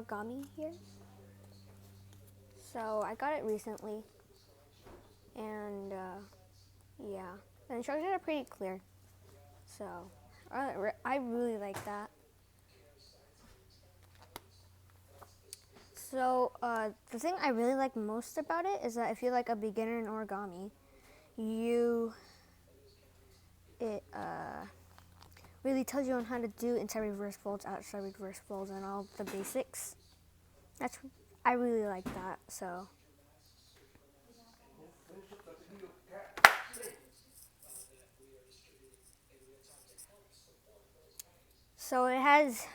origami here. So I got it recently, and yeah, the instructions are pretty clear. So I really like that. So the thing I really like most about it is that if you're like a beginner in origami, it really tells you on how to do inside reverse folds, outside reverse folds, and all the basics. I really like that. So it has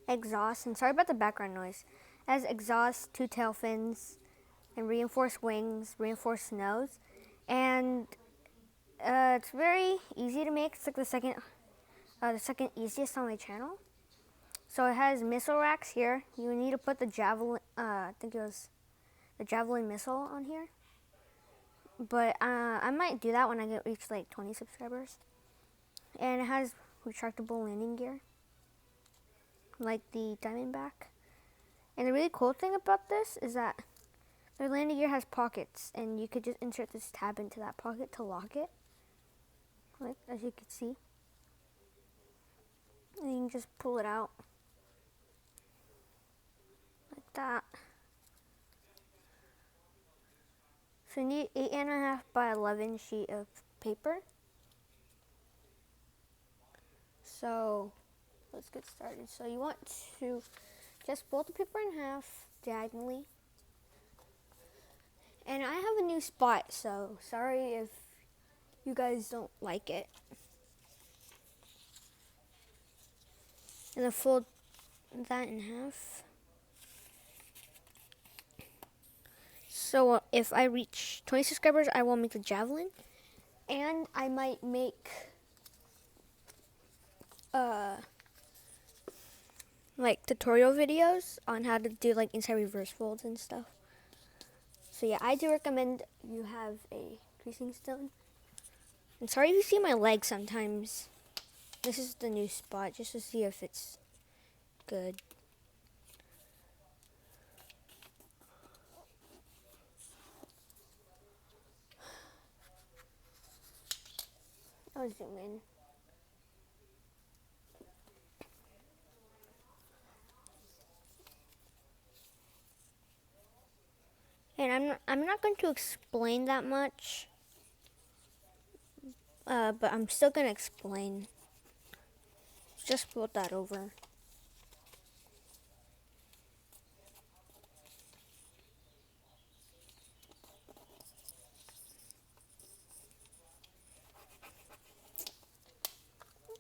exhaust, and sorry about the background noise. It has exhaust, 2 tail fins, and reinforced wings, reinforced nose, and it's very easy to make. It's like the second easiest on my channel. So it has missile racks here. You need to put the javelin, I think it was the javelin missile on here. But I might do that when I reach like 20 subscribers. And it has retractable landing gear, like the Diamondback. And the really cool thing about this is that the landing gear has pockets, and you could just insert this tab into that pocket to lock it, like as you can see. And you can just pull it out like that. So you need 8.5 by 11 sheet of paper. So let's get started. So you want to just fold the paper in half diagonally. And I have a new spot, so sorry if you guys don't like it. And then fold that in half. So if I reach 20 subscribers, I will make the javelin. And I might make like tutorial videos on how to do like inside reverse folds and stuff. So yeah, I do recommend you have a creasing stone. And sorry if you see my leg sometimes. This is the new spot just to see if it's good. I'll zoom in. And I'm not going to explain that much, but I'm still going to explain. Just fold that over.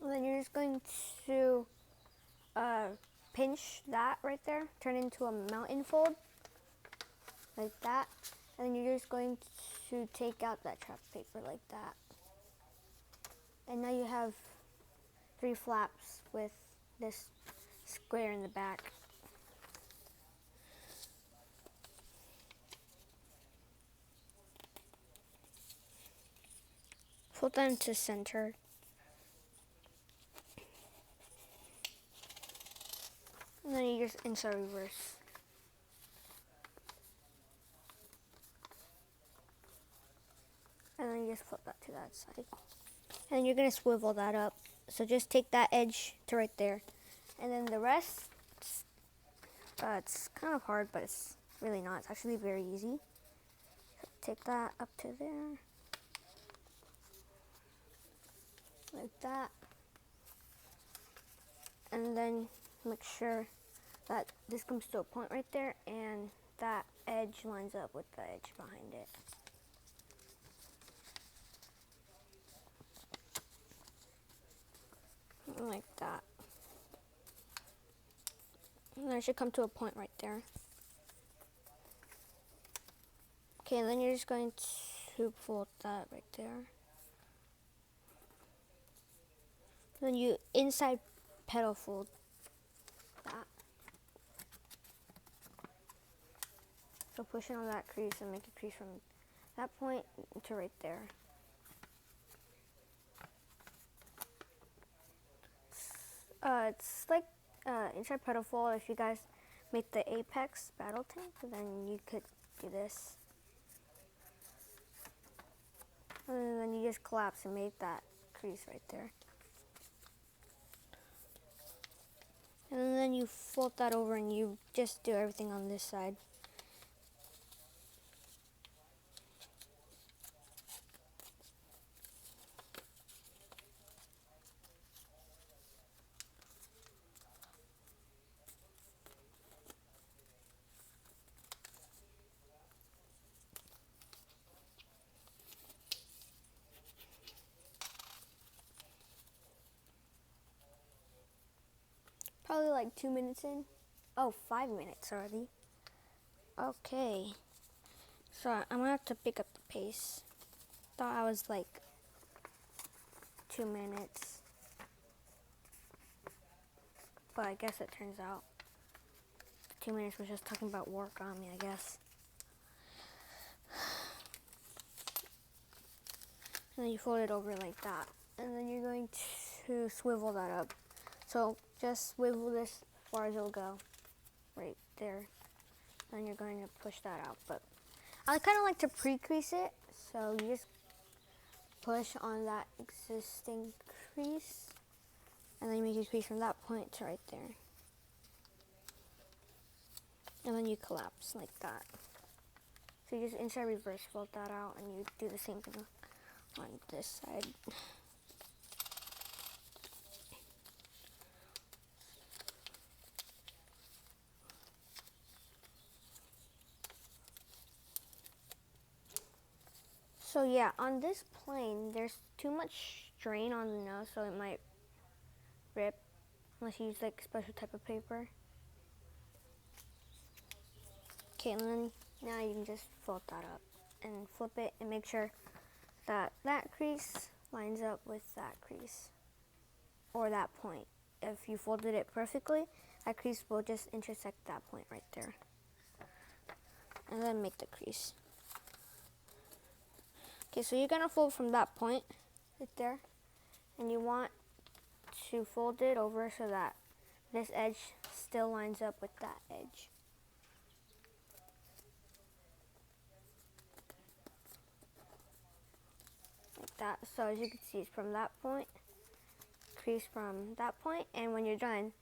And then you're just going to pinch that right there, turn it into a mountain fold, like that. And then you're just going to take out that trap paper like that. And now you have 3 flaps with this square in the back. Fold that into center. And then you just insert reverse. And then you just flip that to that side. And then you're going to swivel that up. So just take that edge to right there. And then the rest, it's kind of hard, but it's really not. It's actually very easy. So take that up to there. Like that. And then make sure that this comes to a point right there and that edge lines up with the edge behind it. Like that. And then it should come to a point right there. Okay, and then you're just going to fold that right there. Then you inside petal fold that. So push in on that crease and make a crease from that point to right there. It's like inside pedal fold, if you guys make the apex battle tank, then you could do this. And then you just collapse and make that crease right there. And then you fold that over and you just do everything on this side. Probably like 2 minutes in. Oh, 5 minutes already. Okay. So I'm gonna have to pick up the pace. Thought I was like 2 minutes. But I guess it turns out 2 minutes was just talking about Origami, I guess. And then you fold it over like that. And then you're going to swivel that up. So just swivel this as far as it'll go. Right there. Then you're going to push that out. But I kind of like to pre-crease it. So you just push on that existing crease. And then you make a crease from that point to right there. And then you collapse like that. So you just inside reverse fold that out and you do the same thing on this side. So yeah, on this plane, there's too much strain on the nose, so it might rip unless you use like a special type of paper. Okay, and then now you can just fold that up and flip it and make sure that that crease lines up with that crease or that point. If you folded it perfectly, that crease will just intersect that point right there. And then make the crease. Okay, so you're gonna fold from that point right there, and you want to fold it over so that this edge still lines up with that edge. Like that. So as you can see, it's from that point, crease from that point, and when you're done,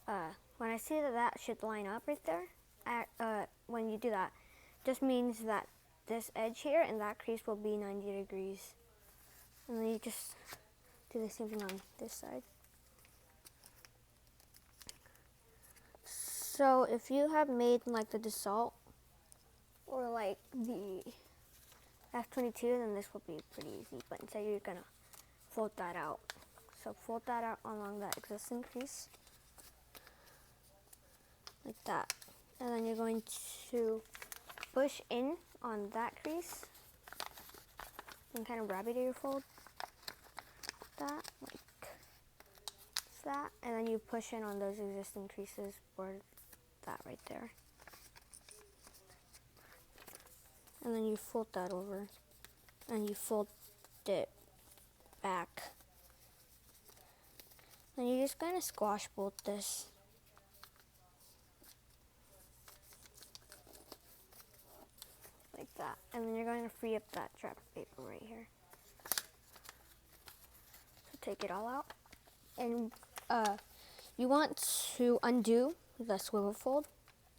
when I see that that should line up right there, when you do that, just means that this edge here and that crease will be 90 degrees. And then you just do the same thing on this side. So if you have made like the Dassault or like the F-22, then this will be pretty easy. But instead you're gonna fold that out. So fold that out along that existing crease. Like that. And then you're going to push in on that crease and kind of rabbit ear fold that, like that, and then you push in on those existing creases for that right there. And then you fold that over and you fold it back. And you just kind of squash bolt this. Like that. And then you're going to free up that trap paper right here. So take it all out. And you want to undo the swivel fold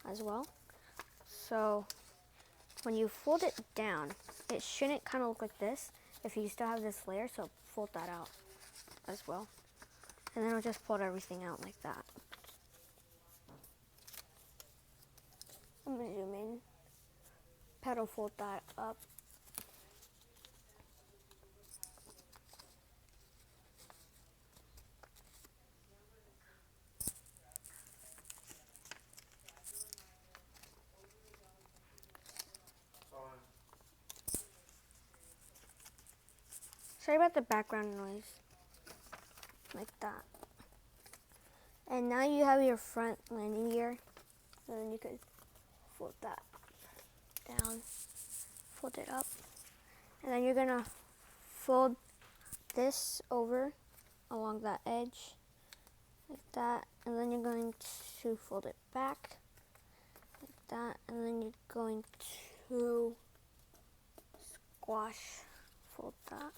as well. So when you fold it down, it shouldn't kind of look like this if you still have this layer, so fold that out as well. And then I'll just fold everything out like that. I'm going to zoom in, pedal fold that up. Sorry about the background noise. Like that. And now you have your front landing gear. And then you could fold that down, fold it up. And then you're gonna fold this over along that edge, like that. and then you're going to fold it back like that, and then you're going to squash, fold that.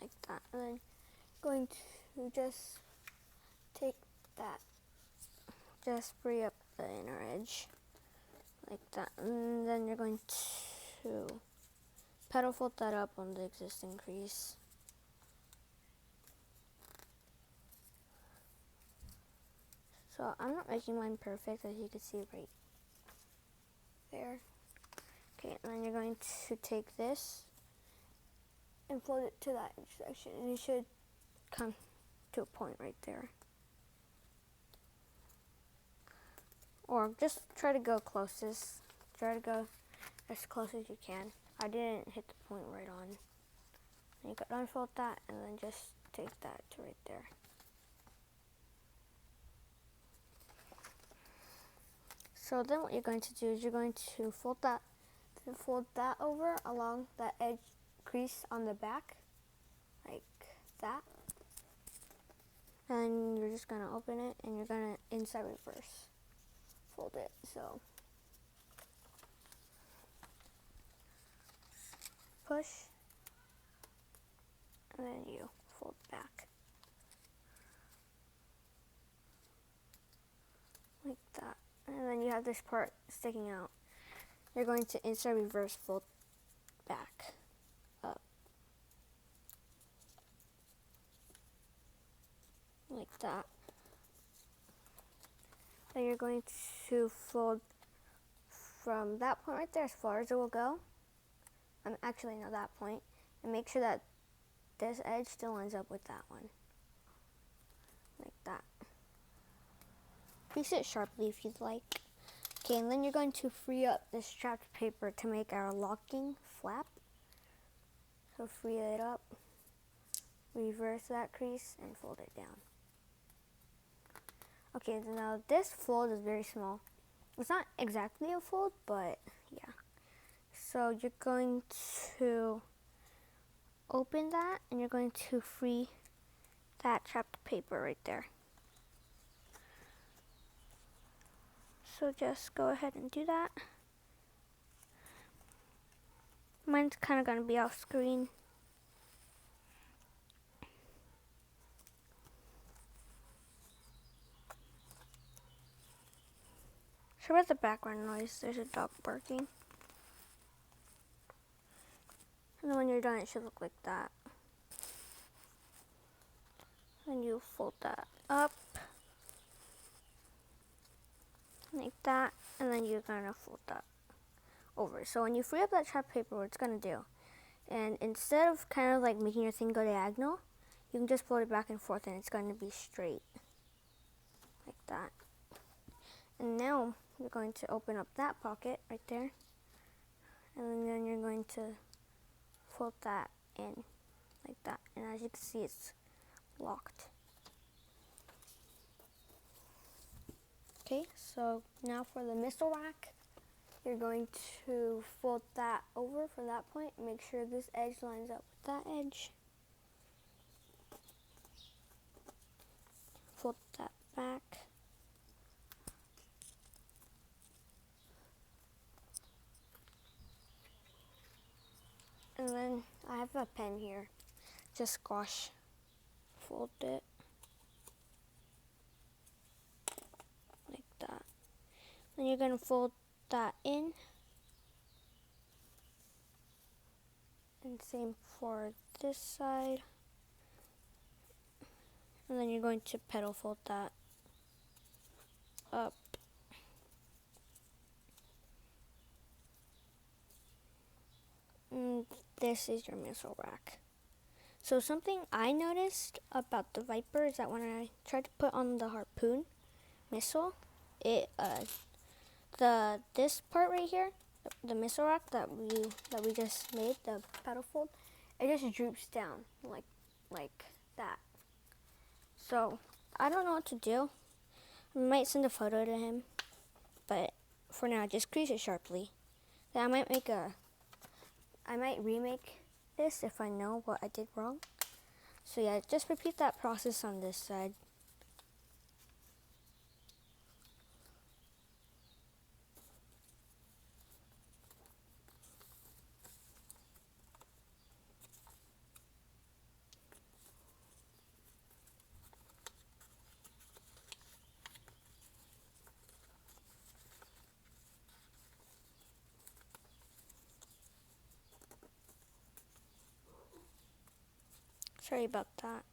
Like that, and then going to just take that, just free up the inner edge, like that, and then you're going to petal fold that up on the existing crease. So I'm not making mine perfect, as you can see right there. Okay, and then you're going to take this and fold it to that intersection, and you should come to a point right there. Or just try to go closest. Try to go as close as you can. I didn't hit the point right on. And you can unfold that and then just take that to right there. So then what you're going to do is you're going to fold that over along that edge crease on the back, like that. And you're just going to open it and you're going to inside reverse fold it. So push, and then you fold back like that, and then you have this part sticking out. You're going to inside reverse fold back up like that. Then you're going to fold from that point right there as far as it will go. Actually, no, that point, and make sure that this edge still lines up with that one, like that. Crease it sharply if you'd like. Okay, and then you're going to free up this strapped paper to make our locking flap. So free it up, reverse that crease, and fold it down. Okay, so now this fold is very small. It's not exactly a fold, but yeah. So you're going to open that, and you're going to free that trapped paper right there. So just go ahead and do that. Mine's kind of going to be off screen. Sorry about the background noise, there's a dog barking. And then when you're done, it should look like that. Then you fold that up like that, and then you're gonna fold that over. So when you free up that trapped paper, what it's gonna do, and instead of kind of like making your thing go diagonal, you can just fold it back and forth, and it's gonna be straight like that. And now you're going to open up that pocket right there, and then you're going to fold that in like that, and as you can see, it's locked. Okay, so now for the missile rack, you're going to fold that over from that point. Make sure this edge lines up with that edge. Fold that back. And then I have a pen here. Just squash, fold it like that. Then you're going to fold that in. And same for this side. And then you're going to petal fold that up. And this is your missile rack. So something I noticed about the Viper is that when I tried to put on the harpoon missile, this part right here, the missile rack that we just made, the petal fold, it just droops down like that. So I don't know what to do. I might send a photo to him, but for now, just crease it sharply. Then I might remake this if I know what I did wrong. So yeah, just repeat that process on this side. Sorry about that.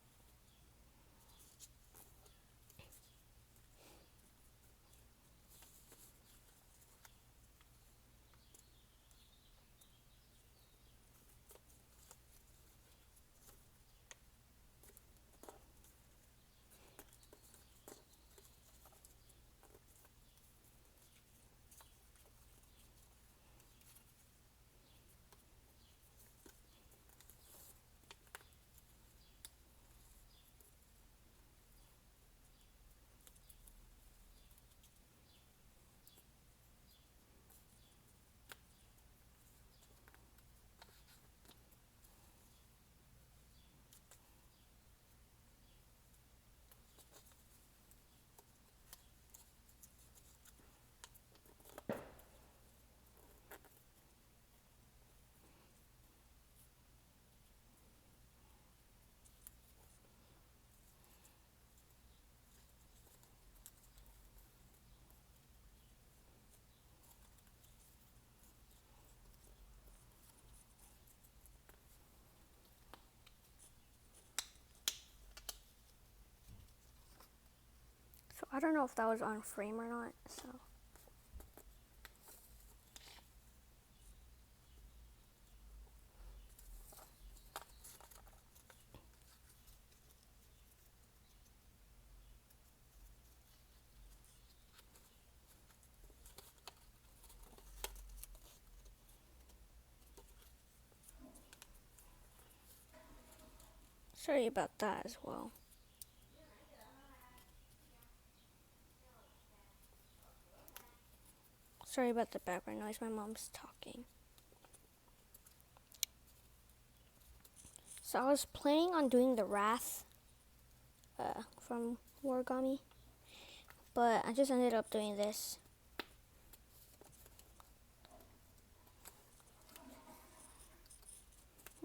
So I don't know if that was on frame or not, so. Sorry about that as well. Sorry about the background noise, my mom's talking. So I was planning on doing the wrath from Origami, but I just ended up doing this.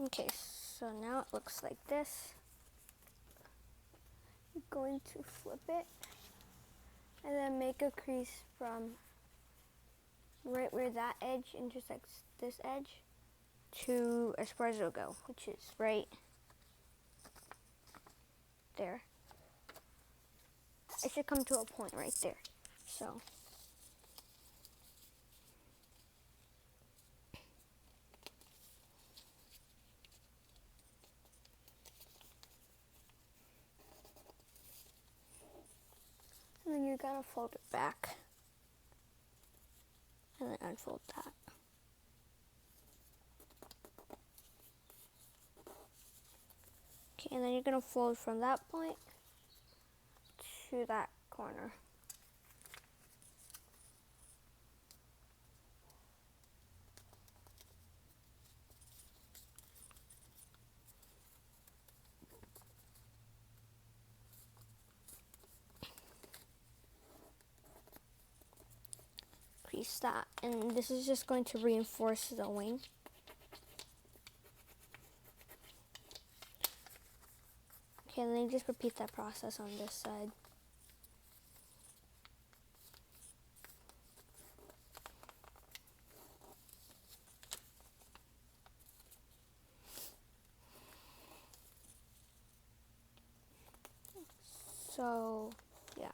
Okay, so now it looks like this. I'm going to flip it and then make a crease from right where that edge intersects this edge to espresso go, which is right there. It should come to a point right there. So and then you're gonna fold it back and then unfold that. Okay, and then you're gonna fold from that point to that corner. Crease that, and this is just going to reinforce the wing. Okay, and then you just repeat that process on this side. So, yeah.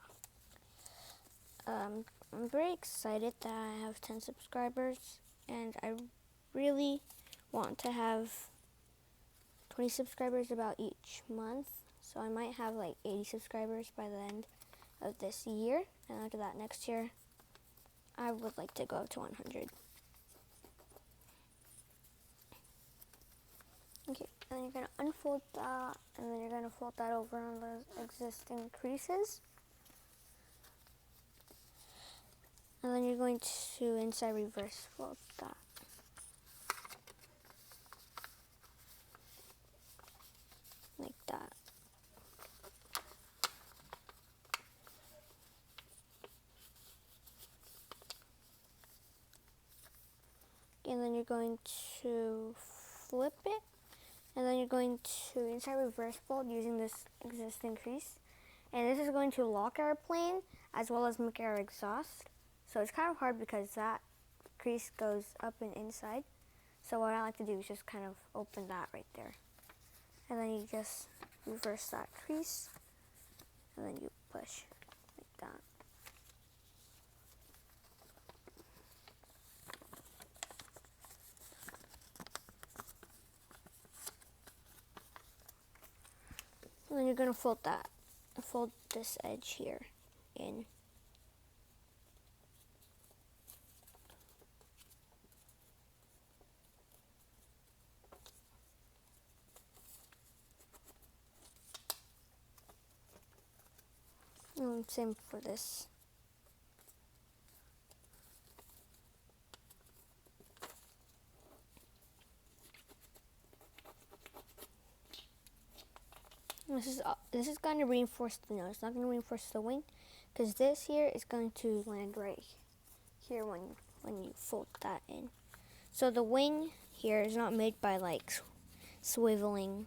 I'm very excited that I have 10 subscribers, and I really want to have 20 subscribers about each month. So I might have like 80 subscribers by the end of this year, and after that next year, I would like to go up to 100. Okay, and then you're going to unfold that, and then you're going to fold that over on the existing creases. And then you're going to inside reverse fold that. Like that. you're going to flip it, and then you're going to inside reverse fold using this existing crease. And this is going to lock our plane as well as make our exhaust. So it's kind of hard because that crease goes up and inside. So what I like to do is just kind of open that right there. And then you just reverse that crease, and then you push like that. And then you're going to fold this edge here in. And same for this. This is going to reinforce the nose, not going to reinforce the wing, because this here is going to land right here when you fold that in. So the wing here is not made by like swiveling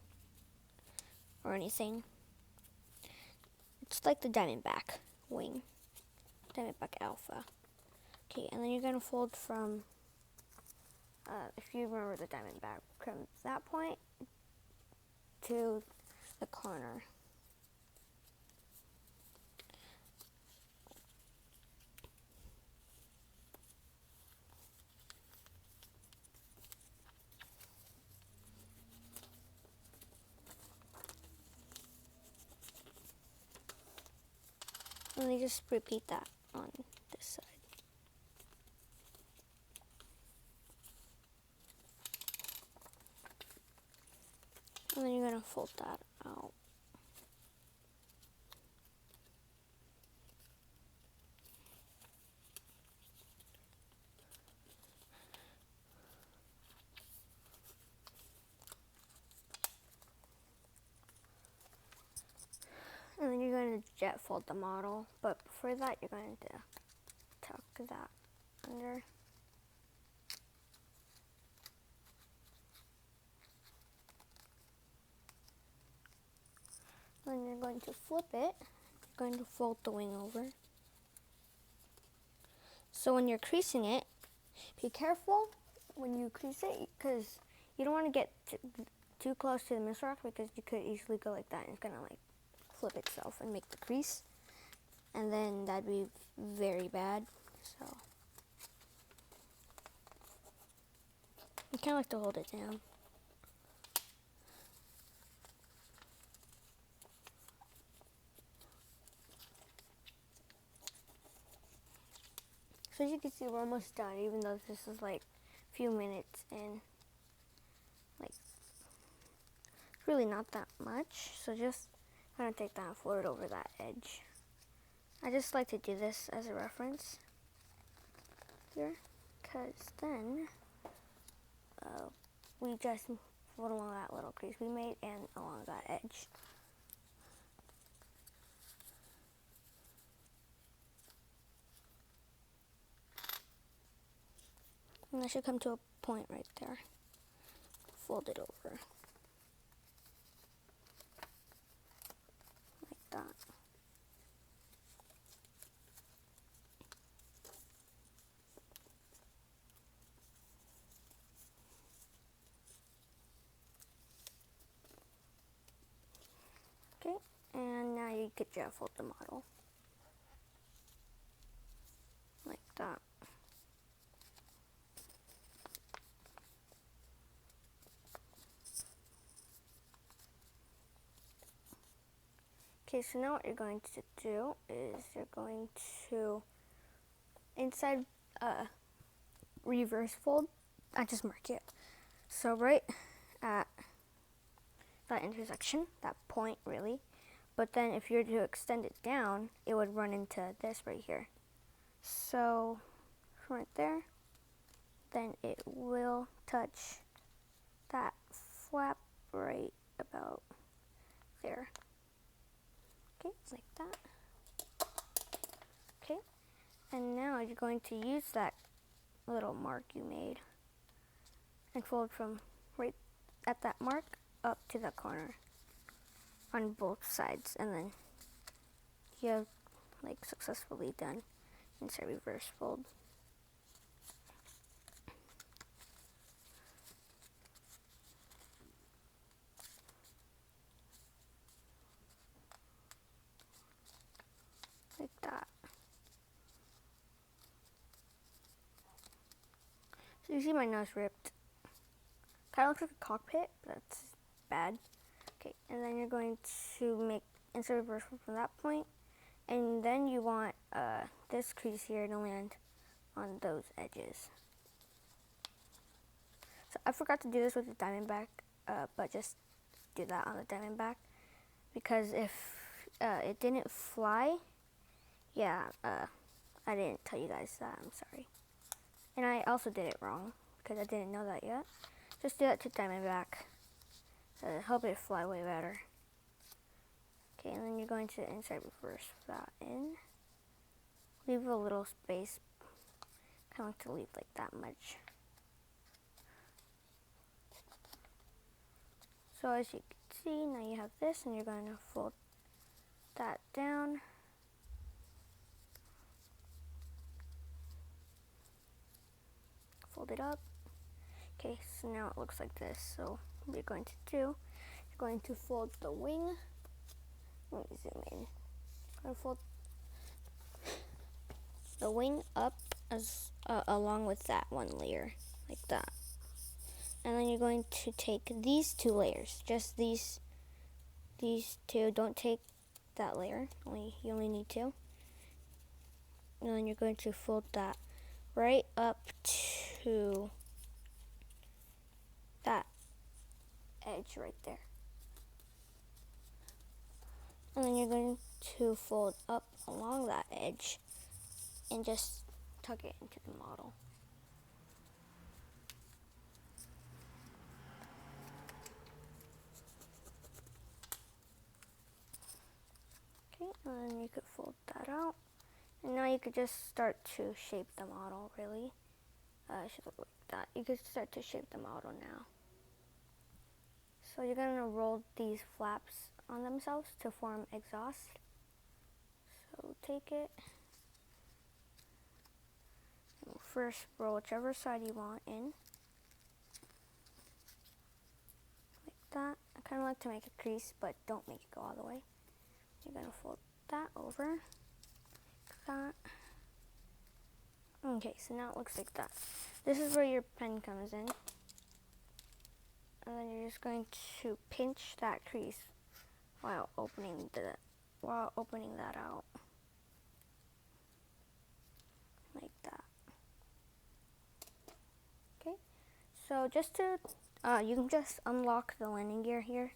or anything. It's like the Diamondback wing, Diamondback Alpha. Okay, and then you're going to fold from, if you remember the Diamondback, from that point to the corner. And then you just repeat that on this side. And then you're going to fold that out. And then you're going to jet fold the model, but before that you're going to tuck that under. Then you're going to flip it. You're going to fold the wing over. So when you're creasing it, be careful when you crease it, because you don't want to get too close to the misrock, because you could easily go like that and it's going to like flip itself and make the crease, and then that'd be very bad. So you kind of like to hold it down. So as you can see, we're almost done, even though this is like a few minutes and like it's really not that much. So just kind of take that and fold it over that edge. I just like to do this as a reference here, because then we just fold along that little crease we made and along that edge. And that should come to a point right there. Fold it over. Like that. Okay, and now you could jet fold the model. Like that. Okay, so now what you're going to do is you're going to, inside reverse fold, I just mark it. So right at that intersection, that point really, but then if you were to extend it down, it would run into this right here. So right there, then it will touch that flap right about there. Okay, like that. Okay, and now you're going to use that little mark you made and fold from right at that mark up to the corner on both sides, and then you have like successfully done inside reverse fold. Like that. So you see my nose ripped. Kind of looks like a cockpit, but that's bad. Okay, and then you're going to make insert reverse fold from that point, and then you want this crease here to land on those edges. So I forgot to do this with the Diamondback, but just do that on the Diamondback, because if it didn't fly, yeah, I didn't tell you guys that, I'm sorry. And I also did it wrong, because I didn't know that yet. Just do that to Diamondback. Help it fly way better. Okay, and then you're going to inside reverse that in. Leave a little space. I like to leave like that much. So as you can see, now you have this, and you're going to fold that down. Fold it up. Okay, so now it looks like this. So what you're going to do, you're going to fold the wing. Let me zoom in. I'm going to fold the wing up as along with that one layer, like that. And then you're going to take these two layers, just these two. Don't take that layer. You only need two. And then you're going to fold that right up to that edge right there. And then you're going to fold up along that edge and just tuck it into the model. Okay, and then you could fold that out. And now you could just start to shape the model, really. It should look like that. You could start to shape the model now. So you're going to roll these flaps on themselves to form exhaust. So take it. First, roll whichever side you want in. Like that. I kind of like to make a crease, but don't make it go all the way. You're going to fold that over. Like that. Okay, so now it looks like that. This is where your pen comes in. And then you're just going to pinch that crease while opening that out. Like that. Okay. So just to you can just unlock the landing gear here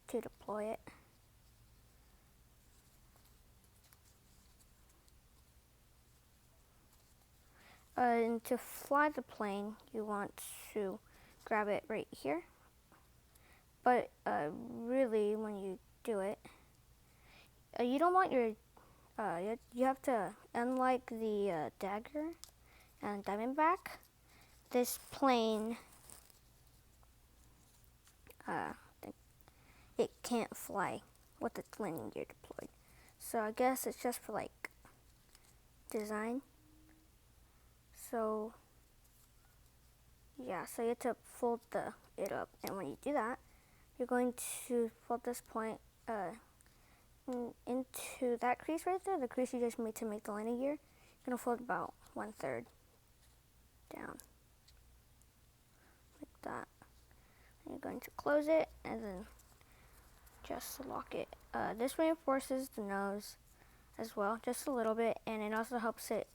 to deploy it. And to fly the plane, you want to grab it right here. But really, when you do it, you don't want your, you have to, unlike the Dagger and Diamondback, this plane, it can't fly with the landing gear deployed. So I guess it's just for like design. So yeah, so you have to fold it up, and when you do that, you're going to fold this point into that crease right there, the crease you just made to make the landing gear. You're going to fold about 1/3 down, like that. And you're going to close it, and then just lock it. This reinforces the nose as well, just a little bit, and it also helps it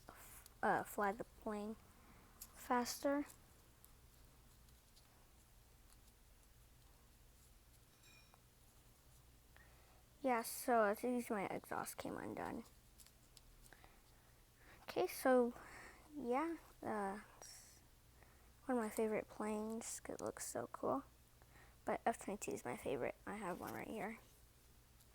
fly the plane faster. Yeah, so as you see, my exhaust came undone. Okay, so yeah, it's one of my favorite planes because it looks so cool. But F-22 is my favorite. I have one right here.